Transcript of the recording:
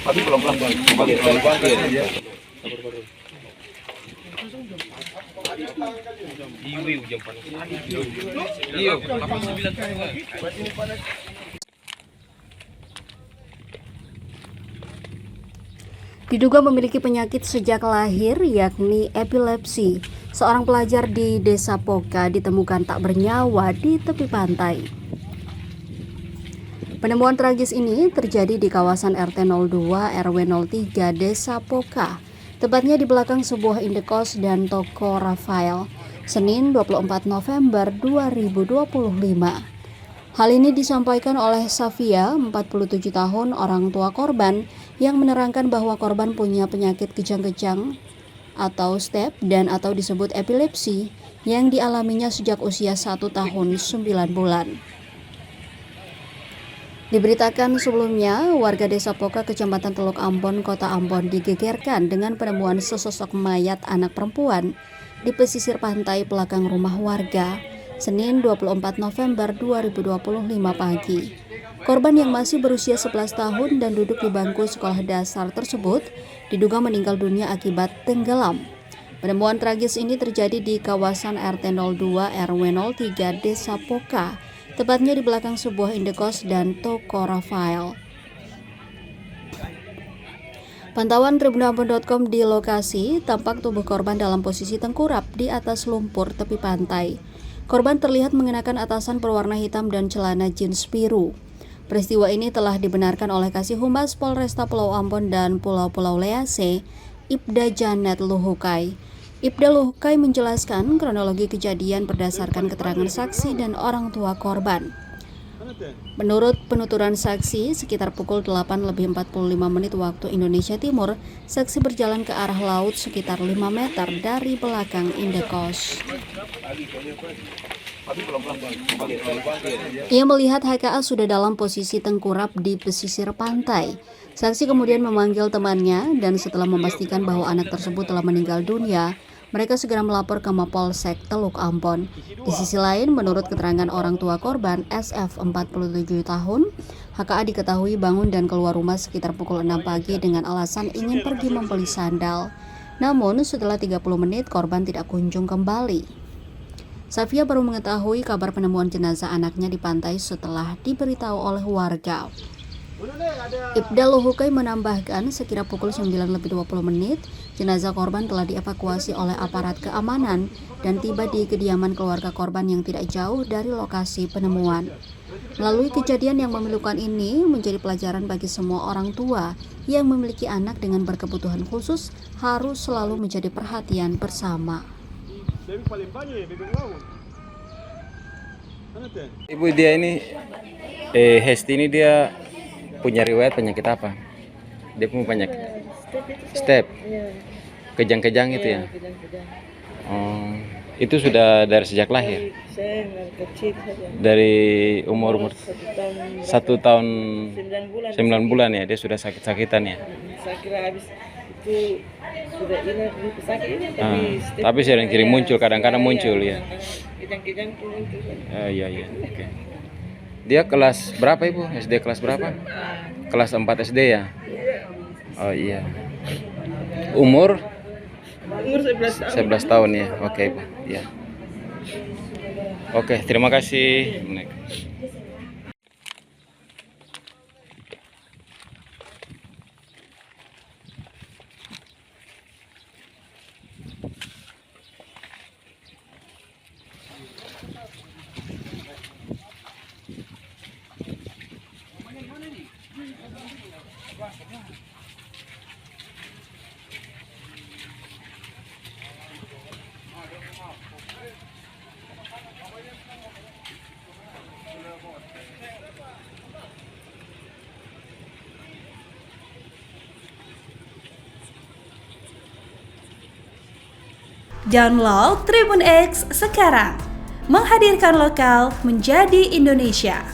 Tapi pelan-pelan balik ya. Diduga memiliki penyakit sejak lahir yakni epilepsi. Seorang pelajar di Desa Poka ditemukan tak bernyawa di tepi pantai. Penemuan tragis ini terjadi di kawasan RT 02 RW 03 Desa Poka, tepatnya di belakang sebuah indekos dan toko Rafael, Senin 24 November 2025. Hal ini disampaikan oleh Safia, 47 tahun, orang tua korban, yang menerangkan bahwa korban punya penyakit kejang-kejang atau STEP dan atau disebut epilepsi yang dialaminya sejak usia 1 tahun 9 bulan. Diberitakan sebelumnya, warga Desa Poka, Kecamatan Teluk Ambon, Kota Ambon digegerkan dengan penemuan sesosok mayat anak perempuan di pesisir pantai belakang rumah warga, Senin 24 November 2025 pagi. Korban yang masih berusia 11 tahun dan duduk di bangku sekolah dasar tersebut diduga meninggal dunia akibat tenggelam. Penemuan tragis ini terjadi di kawasan RT 02 RW 03 Desa Poka, tepatnya di belakang sebuah indekos dan toko Rafael. Pantauan tribunambon.com di lokasi, tampak tubuh korban dalam posisi tengkurap di atas lumpur tepi pantai. Korban terlihat mengenakan atasan berwarna hitam dan celana jeans biru. Peristiwa ini telah dibenarkan oleh Kasih Humas Polresta Pulau Ambon dan Pulau-Pulau Lease, Ibda Janet Luhukai. Ibda Luhukai menjelaskan kronologi kejadian berdasarkan keterangan saksi dan orang tua korban. Menurut penuturan saksi, sekitar pukul 8:45 waktu Indonesia Timur, saksi berjalan ke arah laut sekitar 5 meter dari belakang indekos. Ia melihat HKA sudah dalam posisi tengkurap di pesisir pantai. Saksi kemudian memanggil temannya dan setelah memastikan bahwa anak tersebut telah meninggal dunia, mereka segera melapor ke Mapolsek Teluk Ambon. Di sisi lain, menurut keterangan orang tua korban, SF 47 tahun, HKA diketahui bangun dan keluar rumah sekitar pukul 6 pagi dengan alasan ingin pergi membeli sandal. Namun, setelah 30 menit, korban tidak kunjung kembali. Safia baru mengetahui kabar penemuan jenazah anaknya di pantai setelah diberitahu oleh warga. Ibda Luhukai menambahkan sekira pukul 9:20 jenazah korban telah dievakuasi oleh aparat keamanan dan tiba di kediaman keluarga korban yang tidak jauh dari lokasi penemuan. Melalui kejadian yang memilukan ini menjadi pelajaran bagi semua orang tua yang memiliki anak dengan berkebutuhan khusus harus selalu menjadi perhatian bersama. Ibu dia ini Hesti ini dia punya riwayat penyakit apa? Dia punya penyakit step, kejang-kejang itu ya. Oh, itu sudah dari sejak lahir. Dari umur 1 tahun 9 bulan ya, dia sudah sakit-sakitan ya. Saya kira habis itu sudah hilang sakit ini, tapi sering-sering muncul, kadang-kadang muncul ya. Kejang-kejang itu muncul. Iya. Oke. Dia kelas berapa Ibu? SD kelas berapa? Kelas 4 SD ya? Oh iya. Umur 11 tahun ya. Oke, Ibu. Ya. Oke, terima kasih. Download Tribun X sekarang, menghadirkan lokal menjadi Indonesia.